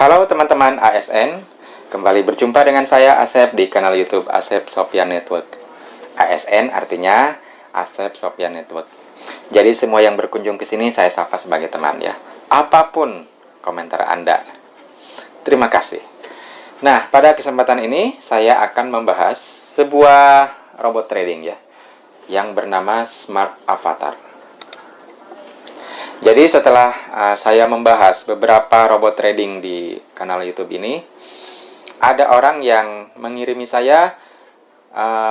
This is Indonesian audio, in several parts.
Halo teman-teman ASN, kembali berjumpa dengan saya Asep di kanal YouTube Asep Sofyan Network. ASN artinya Asep Sofyan Network. Jadi semua yang berkunjung ke sini saya sapa sebagai teman ya. Apapun komentar Anda. Terima kasih. Nah, pada kesempatan ini saya akan membahas sebuah robot trading ya, yang bernama Smart Avatar. Jadi setelah saya membahas beberapa robot trading di kanal YouTube ini, ada orang yang mengirimi saya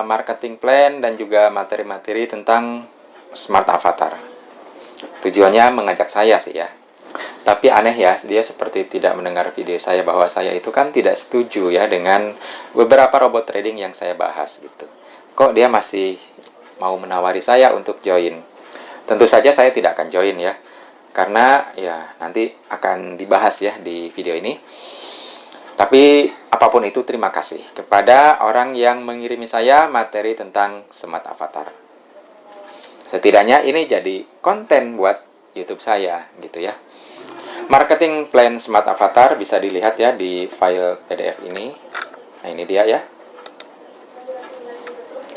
marketing plan dan juga materi-materi tentang Smart Avatar. Tujuannya mengajak saya sih ya. Tapi aneh ya, dia seperti tidak mendengar video saya bahwa saya itu kan tidak setuju ya dengan beberapa robot trading yang saya bahas gitu. Kok dia masih mau menawari saya untuk join? Tentu saja saya tidak akan join ya. Karena ya nanti akan dibahas ya di video ini. Tapi apapun itu terima kasih kepada orang yang mengirimi saya materi tentang Smart Avatar. Setidaknya ini jadi konten buat YouTube saya gitu ya. Marketing plan Smart Avatar bisa dilihat ya di file PDF ini. Nah ini dia ya.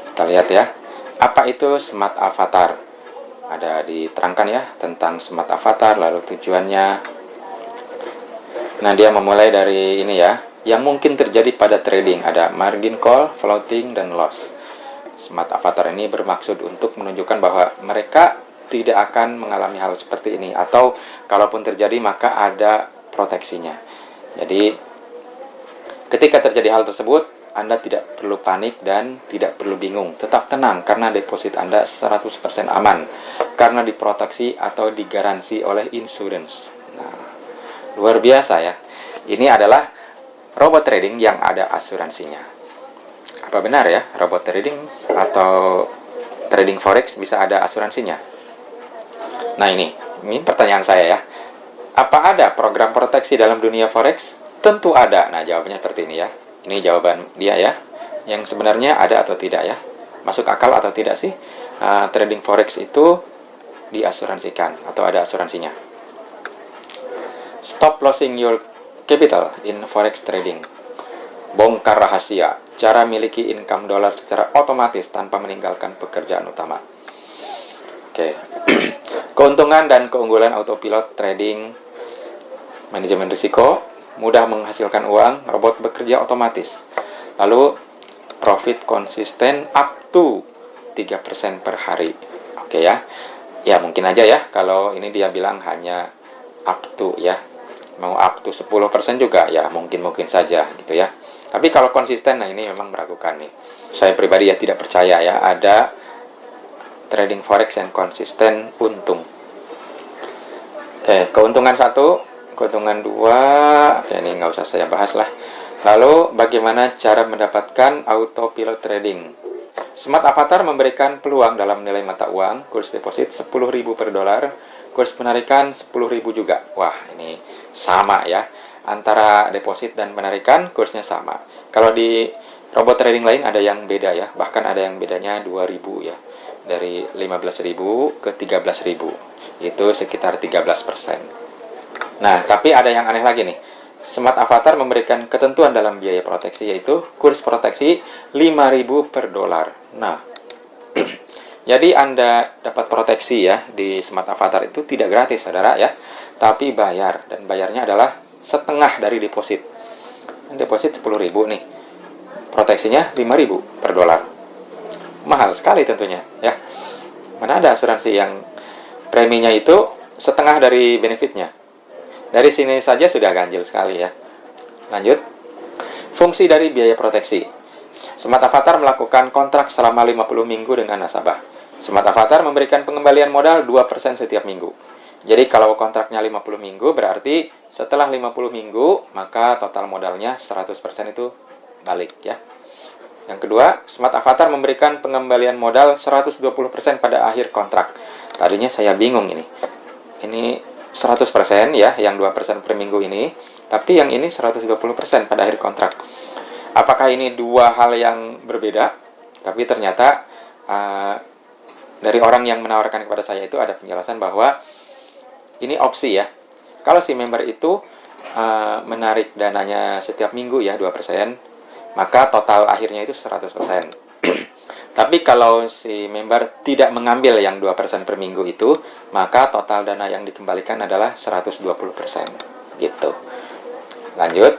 Kita lihat ya. Apa itu Smart Avatar? Ada diterangkan ya tentang Smart Avatar, lalu tujuannya. Nah dia memulai dari ini ya, yang mungkin terjadi pada trading. Ada margin call, floating, dan loss. Smart Avatar ini bermaksud untuk menunjukkan bahwa mereka tidak akan mengalami hal seperti ini, atau kalaupun terjadi maka ada proteksinya. Jadi ketika terjadi hal tersebut, Anda tidak perlu panik dan tidak perlu bingung. Tetap tenang karena deposit Anda 100% aman. Karena diproteksi atau digaransi oleh insurance. Nah, luar biasa ya. Ini adalah robot trading yang ada asuransinya. Apa benar ya, robot trading atau trading forex bisa ada asuransinya? Nah ini pertanyaan saya ya. Apa ada program proteksi dalam dunia forex? Tentu ada. Nah jawabannya seperti ini ya. Ini jawaban dia ya. Yang sebenarnya ada atau tidak ya? Masuk akal atau tidak sih? Trading forex itu diasuransikan atau ada asuransinya. Stop losing your capital in forex trading. Bongkar rahasia cara miliki income dolar secara otomatis tanpa meninggalkan pekerjaan utama. Oke. Keuntungan dan keunggulan autopilot trading. Manajemen risiko, mudah menghasilkan uang, robot bekerja otomatis. Lalu profit konsisten up to 3% per hari. Oke ya. Ya mungkin aja ya kalau ini dia bilang hanya up to ya. Mau up to 10% juga ya mungkin saja gitu ya. Tapi kalau konsisten, nah ini memang meragukan nih. Saya pribadi ya tidak percaya ya ada trading forex yang konsisten untung. Oke, keuntungan 1, keuntungan 2, oke ini nggak usah saya bahas lah. Lalu bagaimana cara mendapatkan autopilot trading? Smart Avatar memberikan peluang dalam nilai mata uang, kurs deposit 10.000 per dolar, kurs penarikan 10.000 juga. Wah, ini sama ya. Antara deposit dan penarikan kursnya sama. Kalau di robot trading lain ada yang beda ya, bahkan ada yang bedanya 2.000 ya. Dari 15.000 ke 13.000. Itu sekitar 13%. Nah, tapi ada yang aneh lagi nih. Smart Avatar memberikan ketentuan dalam biaya proteksi, yaitu kurs proteksi 5.000 per dolar. Nah, jadi Anda dapat proteksi ya di Smart Avatar itu tidak gratis, saudara ya, tapi bayar, dan bayarnya adalah setengah dari deposit. Deposit 10.000 nih, proteksinya 5.000 per dolar. Mahal sekali tentunya ya. Mana ada asuransi yang preminya itu setengah dari benefitnya. Dari sini saja sudah ganjil sekali ya. Lanjut. Fungsi dari biaya proteksi. Smart Avatar melakukan kontrak selama 50 minggu dengan nasabah. Smart Avatar memberikan pengembalian modal 2% setiap minggu. Jadi kalau kontraknya 50 minggu berarti setelah 50 minggu maka total modalnya 100% itu balik ya. Yang kedua, Smart Avatar memberikan pengembalian modal 120% pada akhir kontrak. Tadinya saya bingung ini. Ini 100% ya, yang 2% per minggu ini, tapi yang ini 120% pada akhir kontrak. Apakah ini dua hal yang berbeda? Tapi ternyata dari orang yang menawarkan kepada saya itu ada penjelasan bahwa ini opsi ya. Kalau si member itu menarik dananya setiap minggu ya 2%, maka total akhirnya itu 100%. Tapi kalau si member tidak mengambil yang 2% per minggu itu, maka total dana yang dikembalikan adalah 120%. Gitu. Lanjut.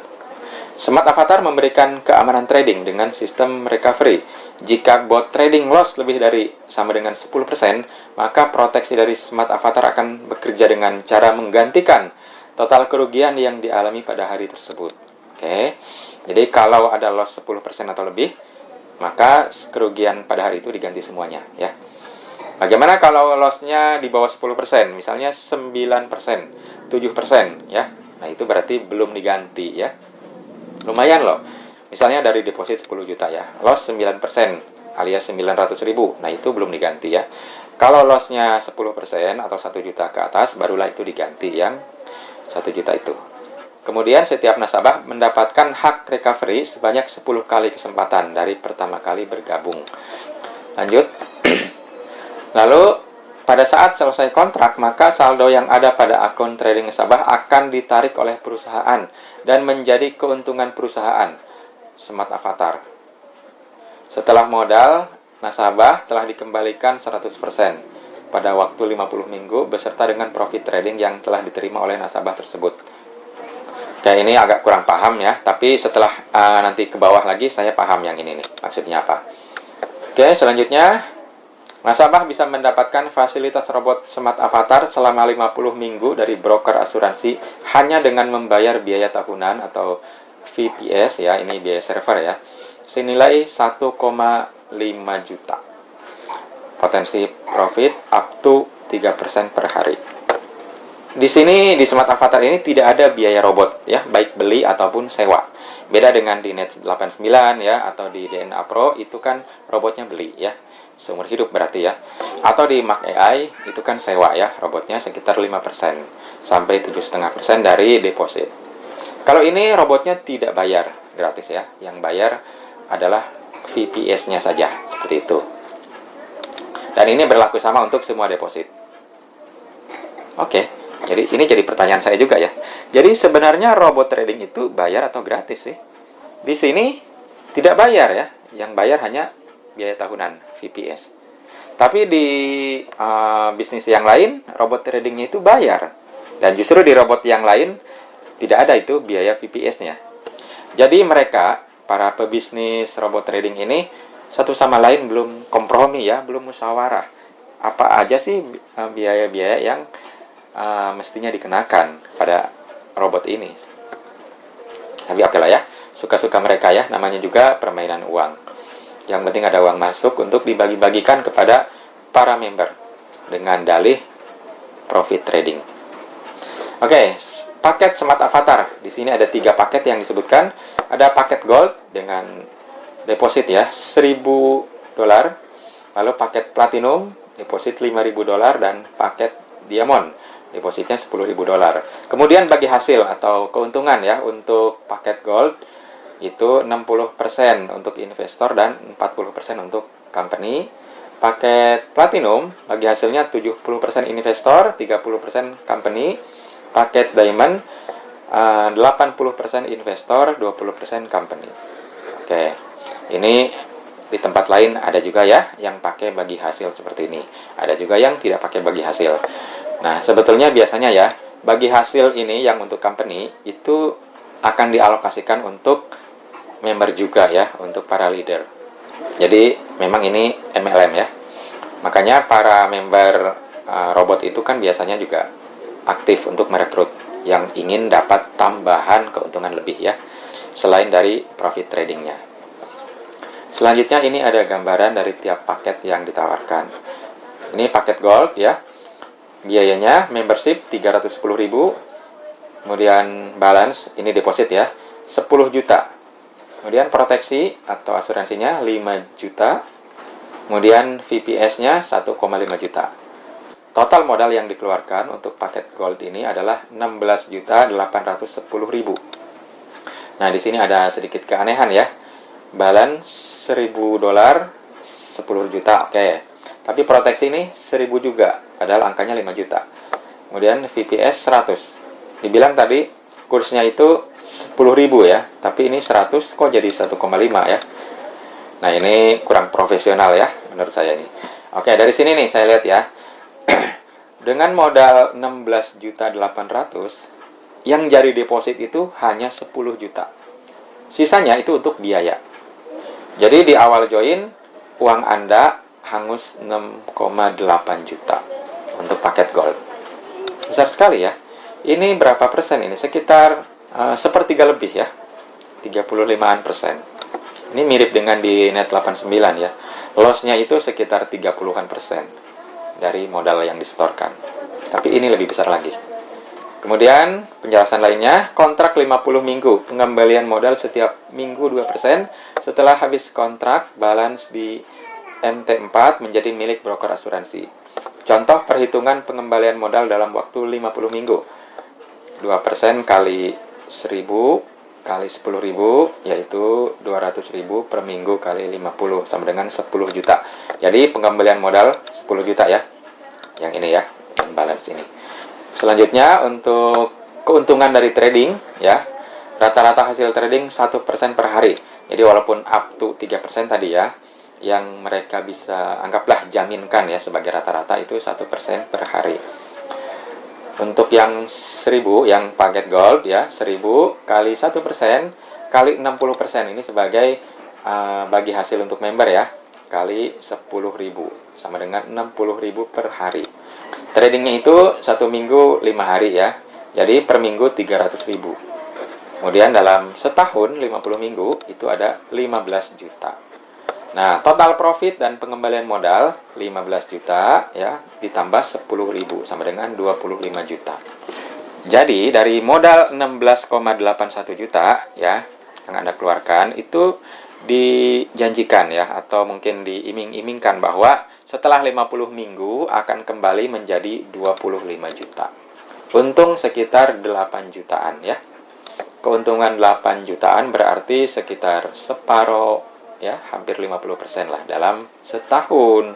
Smart Avatar memberikan keamanan trading dengan sistem recovery. Jika bot trading loss lebih dari sama dengan 10%, maka proteksi dari Smart Avatar akan bekerja dengan cara menggantikan total kerugian yang dialami pada hari tersebut. Oke. Jadi kalau ada loss 10% atau lebih, maka kerugian pada hari itu diganti semuanya ya. Bagaimana kalau loss-nya di bawah 10%, misalnya 9%, 7% ya. Nah, itu berarti belum diganti ya. Lumayan loh. Misalnya dari deposit 10 juta ya, loss 9% alias 900.000. Nah, itu belum diganti ya. Kalau loss-nya 10% atau 1 juta ke atas, barulah itu diganti yang 1 juta itu. Kemudian setiap nasabah mendapatkan hak recovery sebanyak 10 kali kesempatan dari pertama kali bergabung. Lanjut. Lalu pada saat selesai kontrak, maka saldo yang ada pada akun trading nasabah akan ditarik oleh perusahaan dan menjadi keuntungan perusahaan Smart Avatar. Setelah modal, nasabah telah dikembalikan 100% pada waktu 50 minggu beserta dengan profit trading yang telah diterima oleh nasabah tersebut. Oke, ini agak kurang paham ya, tapi setelah nanti ke bawah lagi saya paham yang ini nih, maksudnya apa. Oke, selanjutnya nasabah bisa mendapatkan fasilitas robot Smart Avatar selama 50 minggu dari broker asuransi hanya dengan membayar biaya tahunan atau VPS ya, ini biaya server ya, senilai 1,5 juta. Potensi profit up to 3% per hari. Di sini di Smart Avatar ini tidak ada biaya robot ya, baik beli ataupun sewa. Beda dengan di Net89 ya atau di DNA Pro, itu kan robotnya beli ya. Seumur hidup berarti ya. Atau di Mac AI itu kan sewa ya, robotnya sekitar 5% sampai 7,5% dari deposit. Kalau ini robotnya tidak bayar, gratis ya. Yang bayar adalah VPS-nya saja, seperti itu. Dan ini berlaku sama untuk semua deposit. Oke, jadi ini jadi pertanyaan saya juga ya. Jadi sebenarnya robot trading itu bayar atau gratis sih? Di sini tidak bayar ya, yang bayar hanya biaya tahunan VPS. Tapi di bisnis yang lain robot tradingnya itu bayar, dan justru di robot yang lain tidak ada itu biaya VPS-nya. Jadi mereka para pebisnis robot trading ini satu sama lain belum kompromi ya, belum musyawarah apa aja sih biaya-biaya yang mestinya dikenakan pada robot ini. Tapi oke lah ya, suka-suka mereka ya, namanya juga permainan uang. Yang penting ada uang masuk untuk dibagi-bagikan kepada para member dengan dalih profit trading. Oke, paket Smart Avatar. Di sini ada 3 paket yang disebutkan. Ada paket Gold dengan deposit ya, $1.000. Lalu paket Platinum, deposit $5.000, dan paket Diamond, depositnya $10.000. Kemudian bagi hasil atau keuntungan ya, untuk paket Gold itu 60% untuk investor dan 40% untuk company. Paket Platinum bagi hasilnya 70% investor, 30% company. Paket Diamond 80% investor, 20% company. Oke. Ini di tempat lain ada juga ya yang pakai bagi hasil seperti ini. Ada juga yang tidak pakai bagi hasil. Nah, sebetulnya biasanya ya, bagi hasil ini yang untuk company itu akan dialokasikan untuk member juga ya, untuk para leader. Jadi memang ini MLM ya. Makanya para member robot itu kan biasanya juga aktif untuk merekrut yang ingin dapat tambahan keuntungan lebih ya, selain dari profit tradingnya. Selanjutnya ini ada gambaran dari tiap paket yang ditawarkan. Ini paket Gold ya. Biayanya membership 310.000. Kemudian balance ini deposit ya, 10 juta. Kemudian proteksi atau asuransinya 5 juta. Kemudian VPS-nya 1,5 juta. Total modal yang dikeluarkan untuk paket Gold ini adalah 16.810.000. Nah, di sini ada sedikit keanehan ya. Balance $1.000, 10 juta. Oke. Tapi proteksi ini 1.000 juga, padahal angkanya 5 juta. Kemudian VPS 100. Dibilang tadi kursnya itu 10.000 ya, tapi ini 100 kok jadi 1,5 ya. Nah, ini kurang profesional ya menurut saya ini. Oke, dari sini nih saya lihat ya. Dengan modal 16.800.000 yang jadi deposit itu hanya 10 juta. Sisanya itu untuk biaya. Jadi di awal join uang Anda hangus 6,8 juta untuk paket gold. Besar sekali ya. Ini berapa persen ini? Sekitar sepertiga lebih ya. 35-an persen. Ini mirip dengan di net 89 ya. Loss-nya itu sekitar 30-an persen dari modal yang disetorkan. Tapi ini lebih besar lagi. Kemudian penjelasan lainnya, kontrak 50 minggu, pengembalian modal setiap minggu 2%. Setelah habis kontrak, balance di MT4 menjadi milik broker asuransi. Contoh perhitungan pengembalian modal dalam waktu 50 minggu. 2% kali 1000 kali 10.000 yaitu 200.000 per minggu kali 50 sama dengan 10 juta. Jadi pengembalian modal 10 juta ya. Yang ini ya, balance ini. Selanjutnya untuk keuntungan dari trading ya. Rata-rata hasil trading 1% per hari. Jadi walaupun up to 3% tadi ya, yang mereka bisa anggaplah jaminkan ya sebagai rata-rata itu 1% per hari. Untuk yang 1000 yang paket gold ya, 1000 kali 1% kali 60% ini sebagai bagi hasil untuk member ya, kali 10.000 sama dengan 60.000 per hari. Tradingnya itu 1 minggu 5 hari ya, jadi per minggu 300.000. Kemudian dalam setahun 50 minggu itu ada 15 juta. Nah, total profit dan pengembalian modal 15 juta ya, ditambah 10.000 sama dengan 25 juta. Jadi, dari modal 16,81 juta ya yang Anda keluarkan itu dijanjikan ya atau mungkin diiming-imingkan bahwa setelah 50 minggu akan kembali menjadi 25 juta. Untung sekitar 8 jutaan ya. Keuntungan 8 jutaan berarti sekitar separuh ya, hampir 50% lah dalam setahun.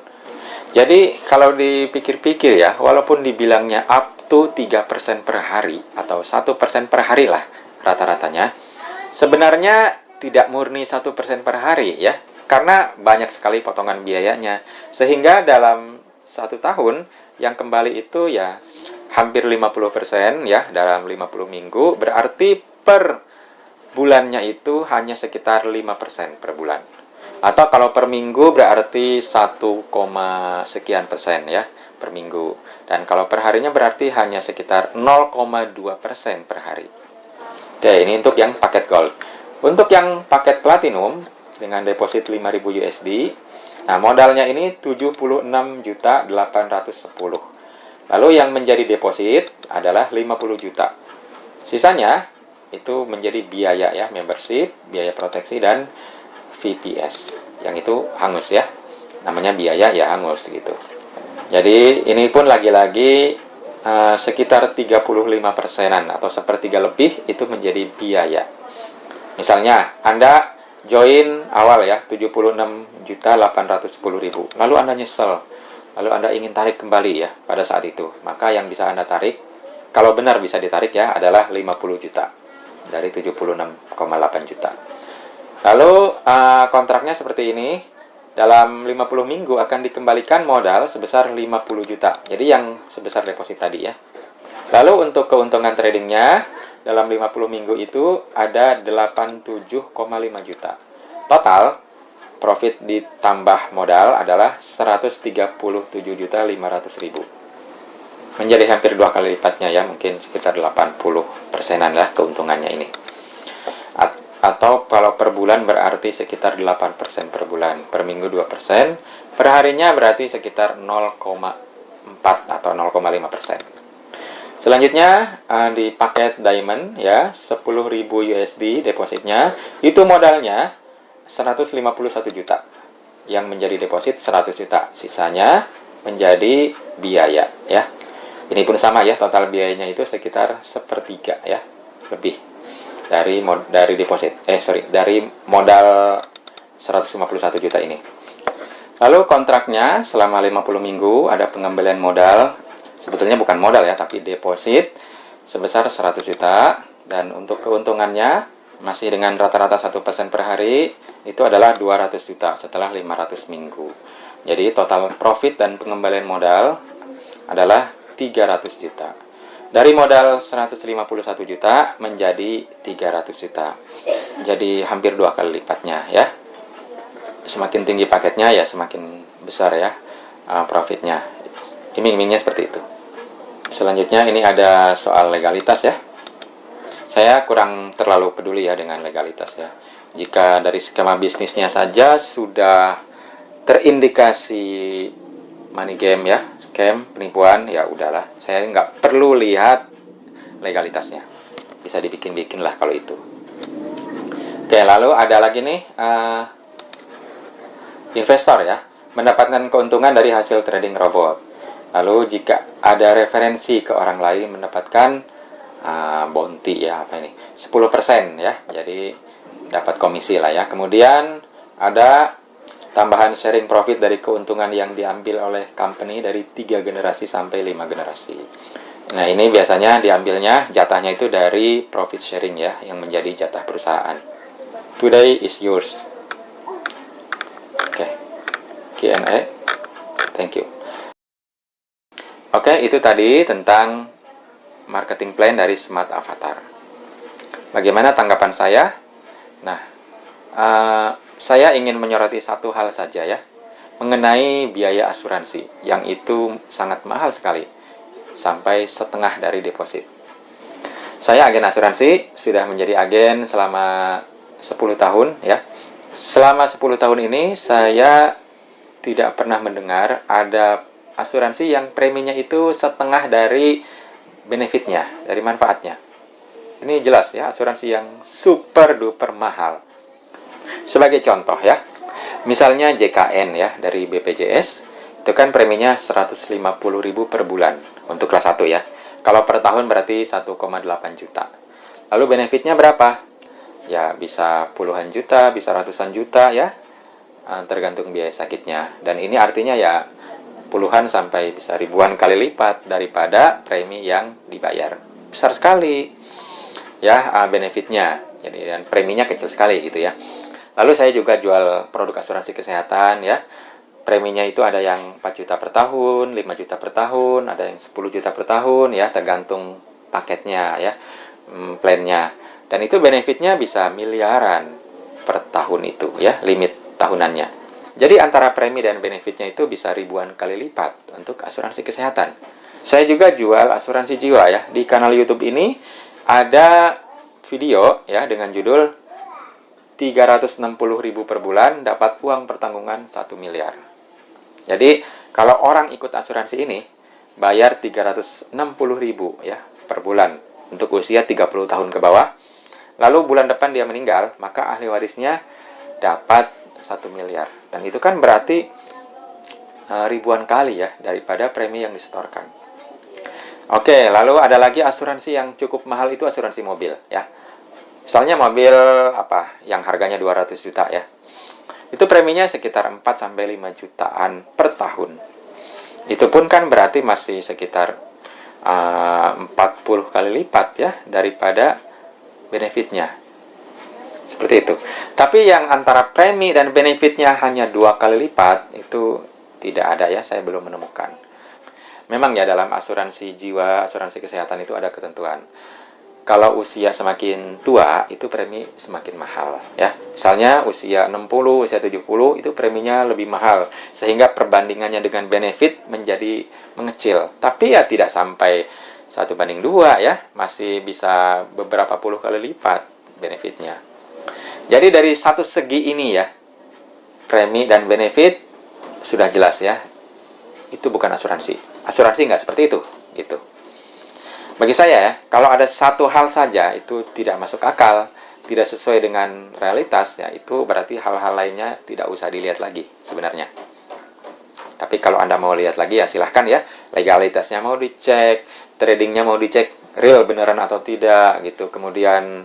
Jadi kalau dipikir-pikir ya, walaupun dibilangnya up to 3% per hari atau 1% per hari lah rata-ratanya, sebenarnya tidak murni 1% per hari ya, karena banyak sekali potongan biayanya. Sehingga dalam 1 tahun yang kembali itu ya hampir 50% ya dalam 50 minggu, berarti per bulannya itu hanya sekitar 5% per bulan. Atau kalau per minggu berarti 1, sekian persen ya per minggu. Dan kalau per harinya berarti hanya sekitar 0,2% per hari. Oke, ini untuk yang paket gold. Untuk yang paket platinum dengan deposit 5.000 USD, nah modalnya ini 76.810. Lalu yang menjadi deposit adalah 50 juta. Sisanya itu menjadi biaya ya, membership, biaya proteksi dan VPS. Yang itu hangus ya. Namanya biaya ya hangus gitu. Jadi ini pun lagi-lagi sekitar 35%-an atau sepertiga lebih itu menjadi biaya. Misalnya Anda join awal ya 76.810.000. Lalu Anda nyesel. Lalu Anda ingin tarik kembali ya pada saat itu. Maka yang bisa Anda tarik, kalau benar bisa ditarik ya, adalah 50 juta dari 76,8 juta. Lalu kontraknya seperti ini. Dalam 50 minggu akan dikembalikan modal sebesar 50 juta. Jadi yang sebesar deposit tadi ya. Lalu untuk keuntungan tradingnya dalam 50 minggu itu ada 87,5 juta. Total profit ditambah modal adalah 137.500.000. Menjadi hampir 2 kali lipatnya ya, mungkin sekitar 80%-an lah keuntungannya ini. Atau kalau per bulan berarti sekitar 8% per bulan, per minggu 2%, per harinya berarti sekitar 0,4 atau 0,5%. Selanjutnya di paket diamond ya, 10.000 USD depositnya, itu modalnya 151 juta. Yang menjadi deposit 100 juta, sisanya menjadi biaya ya. Ini pun sama ya, total biayanya itu sekitar sepertiga ya, lebih dari deposit dari modal 151 juta ini. Lalu kontraknya selama 50 minggu ada pengembalian modal, sebetulnya bukan modal ya, tapi deposit sebesar 100 juta Dan untuk keuntungannya masih dengan rata-rata 1% per hari itu adalah 200 juta setelah 500 minggu. Jadi total profit dan pengembalian modal adalah 300 juta. Dari modal 151 juta menjadi 300 juta. Jadi hampir 2 kali lipatnya ya. Semakin tinggi paketnya ya semakin besar ya profitnya. Iming-imingnya seperti itu. Selanjutnya ini ada soal legalitas ya. Saya kurang terlalu peduli ya dengan legalitas ya. Jika dari skema bisnisnya saja sudah terindikasi money game ya, scam, penipuan, ya udahlah. Saya nggak perlu lihat legalitasnya. Bisa dibikin-bikin lah kalau itu. Oke, lalu ada lagi nih investor ya, mendapatkan keuntungan dari hasil trading robot. Lalu jika ada referensi ke orang lain mendapatkan bounty ya, apa ini, 10% ya, jadi dapat komisi lah ya. Kemudian ada tambahan sharing profit dari keuntungan yang diambil oleh company dari 3 generasi sampai 5 generasi. Nah ini biasanya diambilnya jatahnya itu dari profit sharing ya, yang menjadi jatah perusahaan. Today is yours. Oke, Q&A. Thank you. Oke, itu tadi tentang marketing plan dari Smart Avatar. Bagaimana tanggapan saya? Nah, saya ingin menyoroti satu hal saja ya, mengenai biaya asuransi, yang itu sangat mahal sekali, sampai setengah dari deposit. Saya agen asuransi, sudah menjadi agen selama 10 tahun ya. Selama 10 tahun ini, saya tidak pernah mendengar ada asuransi yang preminya itu setengah dari benefitnya, dari manfaatnya. Ini jelas ya, asuransi yang super duper mahal. Sebagai contoh ya, misalnya JKN ya dari BPJS, itu kan preminya 150.000 per bulan untuk kelas 1 ya. Kalau per tahun berarti 1,8 juta. Lalu benefitnya berapa? Ya bisa puluhan juta, bisa ratusan juta ya, tergantung biaya sakitnya. Dan ini artinya ya puluhan sampai bisa ribuan kali lipat daripada premi yang dibayar. Besar sekali ya benefitnya. Jadi dan preminya kecil sekali gitu ya. Lalu saya juga jual produk asuransi kesehatan ya. Preminya itu ada yang 4 juta per tahun, 5 juta per tahun, ada yang 10 juta per tahun ya, tergantung paketnya ya, plannya. Dan itu benefitnya bisa miliaran per tahun itu ya, limit tahunannya. Jadi antara premi dan benefitnya itu bisa ribuan kali lipat untuk asuransi kesehatan. Saya juga jual asuransi jiwa ya. Di kanal YouTube ini ada video ya dengan judul 360.000 per bulan dapat uang pertanggungan 1 miliar. Jadi kalau orang ikut asuransi ini bayar 360.000 ya per bulan untuk usia 30 tahun ke bawah. Lalu bulan depan dia meninggal, maka ahli warisnya dapat 1 miliar. Dan itu kan berarti ribuan kali ya daripada premi yang disetorkan. Oke, lalu ada lagi asuransi yang cukup mahal, itu asuransi mobil ya. Misalnya mobil apa yang harganya 200 juta ya. Itu preminya sekitar 4 sampai 5 jutaan per tahun. Itu pun kan berarti masih sekitar 40 kali lipat ya daripada benefitnya. Seperti itu. Tapi yang antara premi dan benefitnya hanya 2 kali lipat itu tidak ada ya, saya belum menemukan. Memang ya dalam asuransi jiwa, asuransi kesehatan itu ada ketentuan. Kalau usia semakin tua itu premi semakin mahal ya. Misalnya usia 60, usia 70 itu preminya lebih mahal sehingga perbandingannya dengan benefit menjadi mengecil. Tapi ya tidak sampai 1:2 ya, masih bisa beberapa puluh kali lipat benefitnya. Jadi dari satu segi ini ya, premi dan benefit sudah jelas ya, itu bukan asuransi. Asuransi nggak seperti itu gitu. Bagi saya ya, kalau ada satu hal saja itu tidak masuk akal, tidak sesuai dengan realitas ya, itu berarti hal-hal lainnya tidak usah dilihat lagi sebenarnya. Tapi kalau Anda mau lihat lagi ya silahkan ya, legalitasnya mau dicek, tradingnya mau dicek real beneran atau tidak gitu, kemudian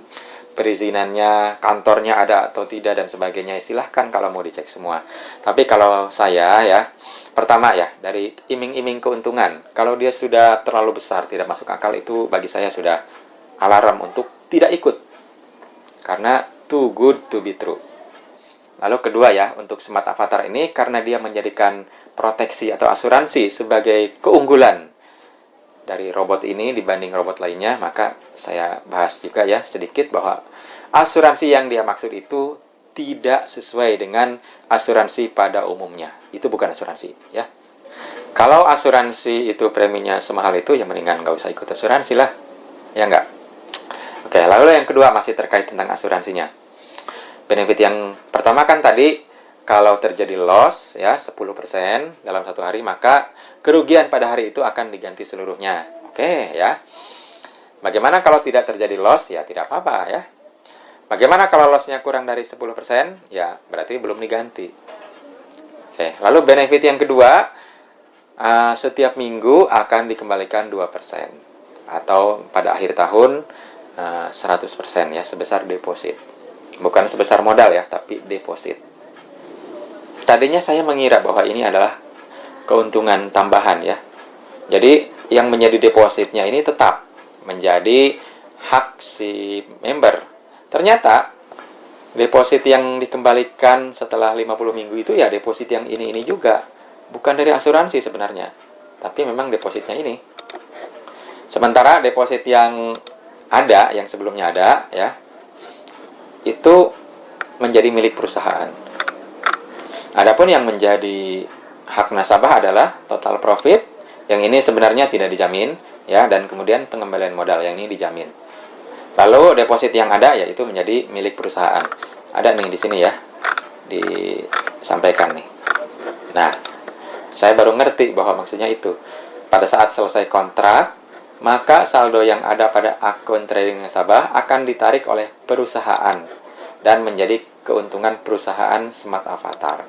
perizinannya, kantornya ada atau tidak dan sebagainya, silahkan kalau mau dicek semua. Tapi kalau saya ya, pertama ya dari iming-iming keuntungan, kalau dia sudah terlalu besar tidak masuk akal, itu bagi saya sudah alarm untuk tidak ikut. Karena too good to be true. Lalu kedua ya, untuk Smart Avatar ini karena dia menjadikan proteksi atau asuransi sebagai keunggulan dari robot ini dibanding robot lainnya, maka saya bahas juga ya sedikit bahwa asuransi yang dia maksud itu tidak sesuai dengan asuransi pada umumnya. Itu bukan asuransi ya. Kalau asuransi itu preminya semahal itu, ya mendingan nggak usah ikut asuransi lah. Ya nggak? Oke, lalu yang kedua masih terkait tentang asuransinya. Benefit yang pertama kan tadi, kalau terjadi loss ya 10% dalam satu hari, maka kerugian pada hari itu akan diganti seluruhnya. Oke ya. Bagaimana kalau tidak terjadi loss? Ya tidak apa-apa ya. Bagaimana kalau loss-nya kurang dari 10%? Ya berarti belum diganti. Oke, lalu benefit yang kedua, setiap minggu akan dikembalikan 2%. Atau pada akhir tahun 100% ya, sebesar deposit. Bukan sebesar modal ya, tapi deposit. Tadinya saya mengira bahwa ini adalah keuntungan tambahan ya. Jadi yang menjadi depositnya ini tetap menjadi hak si member. Ternyata deposit yang dikembalikan setelah 50 minggu itu ya deposit yang ini juga. Bukan dari asuransi sebenarnya, tapi memang depositnya ini. Sementara deposit yang ada, yang sebelumnya ada ya, itu menjadi milik perusahaan. Adapun yang menjadi hak nasabah adalah total profit, yang ini sebenarnya tidak dijamin ya, dan kemudian pengembalian modal yang ini dijamin. Lalu deposit yang ada yaitu menjadi milik perusahaan. Ada nih di sini ya, disampaikan nih. Nah, saya baru ngerti bahwa maksudnya itu. Pada saat selesai kontrak, maka saldo yang ada pada akun trading nasabah akan ditarik oleh perusahaan dan menjadi keuntungan perusahaan Smart Avatar.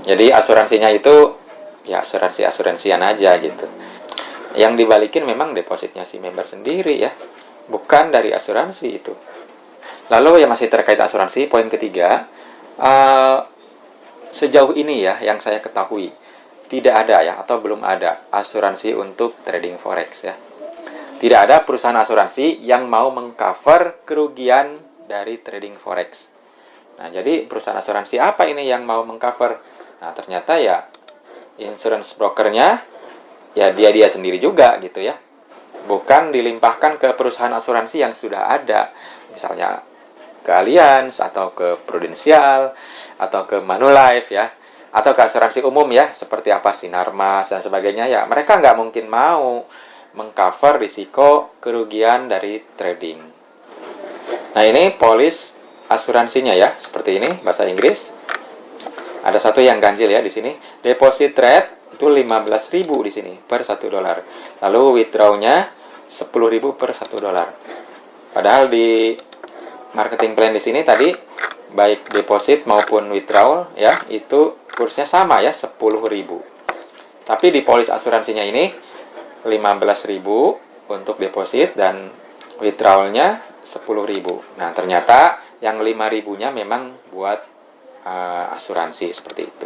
Jadi asuransinya itu ya asuransian aja gitu. Yang dibalikin memang depositnya si member sendiri ya, bukan dari asuransi itu. Lalu yang masih terkait asuransi, poin ketiga, sejauh ini ya yang saya ketahui tidak ada ya, atau belum ada asuransi untuk trading forex ya. Tidak ada perusahaan asuransi yang mau mengcover kerugian dari trading forex. Nah, jadi perusahaan asuransi apa ini yang mau mengcover? Nah, ternyata ya insurance brokernya ya dia sendiri juga gitu ya. Bukan dilimpahkan ke perusahaan asuransi yang sudah ada. Misalnya ke Allianz atau ke Prudential atau ke Manulife ya, atau ke asuransi umum ya, seperti apa Sinarmas dan sebagainya ya. Mereka nggak mungkin mau mengcover risiko kerugian dari trading. Nah, ini polis asuransinya ya, seperti ini bahasa Inggris. Ada satu yang ganjil ya di sini. Deposit rate itu 15.000 di sini per $1. Lalu withdrawnya 10.000 per $1. Padahal di marketing plan di sini tadi baik deposit maupun withdrawal ya, itu kursnya sama ya, 10.000. Tapi di polis asuransinya ini 15.000 untuk deposit dan withdrawalnya 10.000. Nah, ternyata yang 5.000-nya memang buat asuransi seperti itu.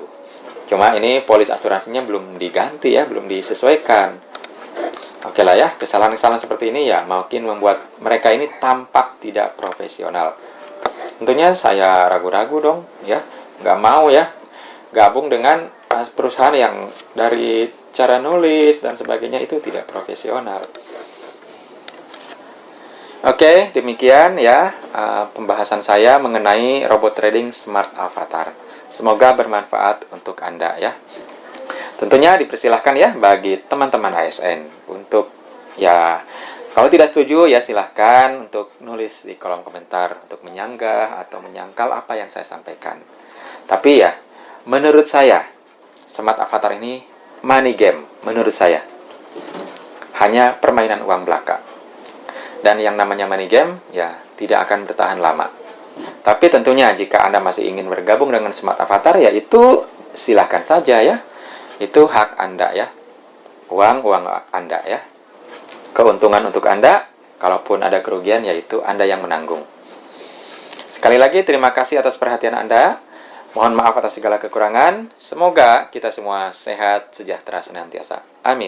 Cuma ini polis asuransinya belum diganti ya, belum disesuaikan. Oke lah ya, kesalahan-kesalahan seperti ini ya mungkin membuat mereka ini tampak tidak profesional. Tentunya saya ragu-ragu dong ya, nggak mau ya gabung dengan perusahaan yang dari cara nulis dan sebagainya itu tidak profesional. Oke, demikian ya pembahasan saya mengenai robot trading Smart Avatar. Semoga bermanfaat untuk Anda ya. Tentunya dipersilahkan ya bagi teman-teman ASN untuk ya, kalau tidak setuju ya silahkan untuk nulis di kolom komentar untuk menyanggah atau menyangkal apa yang saya sampaikan. Tapi ya, menurut saya Smart Avatar ini money game menurut saya. Hanya permainan uang belaka. Dan yang namanya money game ya tidak akan bertahan lama. Tapi tentunya jika Anda masih ingin bergabung dengan Smart Avatar ya itu silahkan saja ya. Itu hak Anda ya. Uang Anda ya. Keuntungan untuk Anda, kalaupun ada kerugian yaitu Anda yang menanggung. Sekali lagi terima kasih atas perhatian Anda. Mohon maaf atas segala kekurangan. Semoga kita semua sehat, sejahtera senantiasa. Amin.